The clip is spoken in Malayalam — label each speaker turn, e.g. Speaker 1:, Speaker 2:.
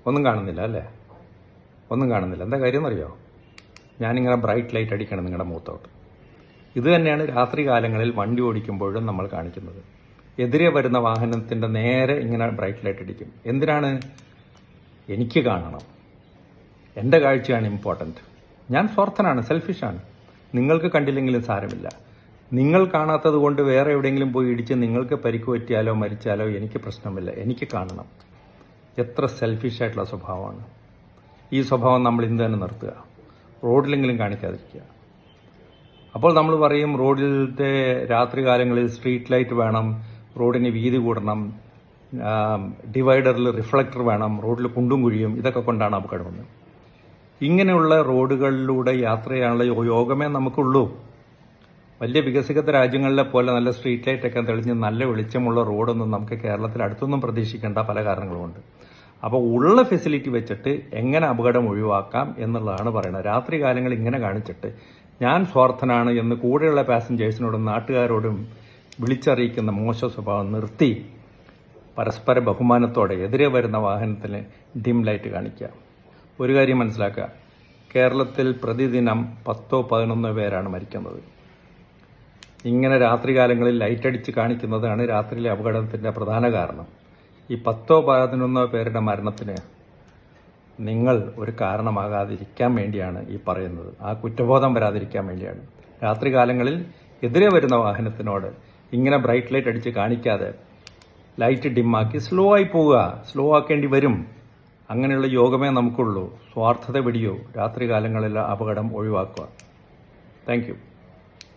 Speaker 1: ഒന്നും കാണുന്നില്ല അല്ലേ? ഒന്നും കാണുന്നില്ല. എന്താ കാര്യം എന്നറിയോ? ഞാനിങ്ങനെ ബ്രൈറ്റ് ലൈറ്റ് അടിക്കണം നിങ്ങളുടെ മുഖത്തോട്ട്. ഇത് തന്നെയാണ് രാത്രി കാലങ്ങളിൽ വണ്ടി ഓടിക്കുമ്പോഴും നമ്മൾ കാണിക്കുന്നത്. എതിരെ വരുന്ന വാഹനത്തിൻ്റെ നേരെ ഇങ്ങനെ ബ്രൈറ്റ് ലൈറ്റ് അടിക്കും. എന്തിനാണ്? എനിക്ക് കാണണം, എൻ്റെ കാഴ്ചയാണ് ഇമ്പോർട്ടൻറ്റ്. ഞാൻ സ്വാർത്ഥനാണ്, സെൽഫിഷാണ്. നിങ്ങൾക്ക് കണ്ടില്ലെങ്കിലും സാരമില്ല. നിങ്ങൾ കാണാത്തത് കൊണ്ട് വേറെ എവിടെയെങ്കിലും പോയി ഇടിച്ച് നിങ്ങൾക്ക് പരിക്ക് പറ്റിയാലോ മരിച്ചാലോ എനിക്ക് പ്രശ്നമില്ല. എനിക്ക് കാണണം. എത്ര സെൽഫിഷായിട്ടുള്ള സ്വഭാവമാണ്. ഈ സ്വഭാവം നമ്മൾ ഇന്ന് തന്നെ നിർത്തുക. റോഡിലെങ്കിലും കാണിക്കാതിരിക്കുക. അപ്പോൾ നമ്മൾ പറയും റോഡിലത്തെ രാത്രി കാലങ്ങളിൽ സ്ട്രീറ്റ് ലൈറ്റ് വേണം, റോഡിന് വീതി കൂടണം, ഡിവൈഡറിൽ റിഫ്ലക്ടർ വേണം, റോഡിൽ കുണ്ടും കുഴിയും, ഇതൊക്കെ കൊണ്ടാണ് അപകടമെന്ന്. ഇങ്ങനെയുള്ള റോഡുകളിലൂടെ യാത്ര ചെയ്യാനുള്ള യോഗമേ നമുക്കുള്ളൂ. വലിയ വികസിത രാജ്യങ്ങളിലെ പോലെ നല്ല സ്ട്രീറ്റ് ലൈറ്റൊക്കെ തെളിഞ്ഞ് നല്ല വെളിച്ചമുള്ള റോഡൊന്നും നമുക്ക് കേരളത്തിൽ അടുത്തൊന്നും പ്രതീക്ഷിക്കേണ്ട പല കാരണങ്ങളുമുണ്ട്. അപ്പോൾ ഉള്ള ഫെസിലിറ്റി വെച്ചിട്ട് എങ്ങനെ അപകടം ഒഴിവാക്കാം എന്നുള്ളതാണ് പറയുന്നത്. രാത്രി കാലങ്ങൾ ഇങ്ങനെ കാണിച്ചിട്ട് ഞാൻ സ്വാർത്ഥനാണ് എന്ന് കൂടെയുള്ള പാസഞ്ചേഴ്സിനോടും നാട്ടുകാരോടും വിളിച്ചറിയിക്കുന്ന മോശ സ്വഭാവം നിർത്തി പരസ്പര ബഹുമാനത്തോടെ എതിരെ വരുന്ന വാഹനത്തിന് ഡിം ലൈറ്റ് കാണിക്കുക. ഒരു കാര്യം മനസ്സിലാക്കുക, കേരളത്തിൽ പ്രതിദിനം 10-11 പേരാണ് മരിക്കുന്നത്. ഇങ്ങനെ രാത്രികാലങ്ങളിൽ ലൈറ്റ് അടിച്ച് കാണിക്കുന്നതാണ് രാത്രിയിലെ അപകടത്തിൻ്റെ പ്രധാന കാരണം. ഈ 10-11 പേരുടെ മരണത്തിന് നിങ്ങൾ ഒരു കാരണമാകാതിരിക്കാൻ വേണ്ടിയാണ് ഈ പറയുന്നത്. ആ കുറ്റബോധം വരാതിരിക്കാൻ വേണ്ടിയാണ്. രാത്രികാലങ്ങളിൽ എതിരെ വരുന്ന വാഹനത്തിനോട് ഇങ്ങനെ ബ്രൈറ്റ് ലൈറ്റ് അടിച്ച് കാണിക്കാതെ ലൈറ്റ് ഡിമ്മാക്കി സ്ലോ ആയി പോവുക. സ്ലോ ആക്കേണ്ടി വരും. അങ്ങനെയുള്ള യോഗമേ നമുക്കുള്ളൂ. സ്വാർത്ഥത വെടിയോ രാത്രികാലങ്ങളിലെ അപകടം ഒഴിവാക്കുക. Thank you.